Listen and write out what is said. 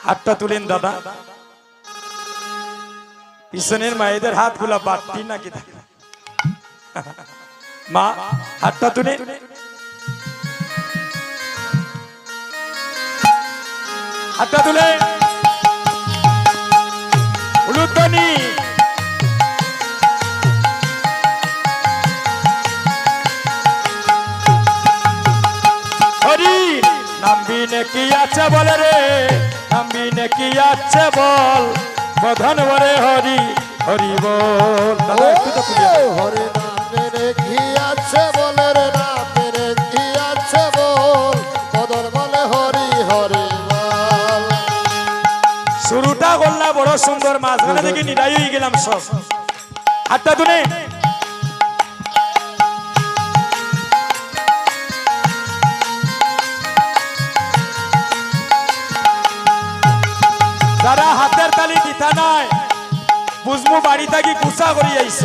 হাতটা তুলেন দাদা। পিছনের মায়েদের হাতগুলা বাড়তি নাকি থাকে? মা হাতটা তুলে হাতটা তুলে উলুধ্বনি হরি নামবি নাকি আছে বলে রে, নামবি নাকি আছে বল, বধন বরে হরি হরি বল। দাদা একটু তো তুলে হরি নামে কি আছে বলে রে, নামে কি আছে বল, বদন বলে হরি হরি বল। শুরুটা করলাম বড় সুন্দর, মাঝখানে দেখি নিরাই হয়ে গেলাম সব। হাতটা তুলে যারা হাতের তালি দিতা নাই বুঝবো বাড়ি থাকি গুছা করি আইস।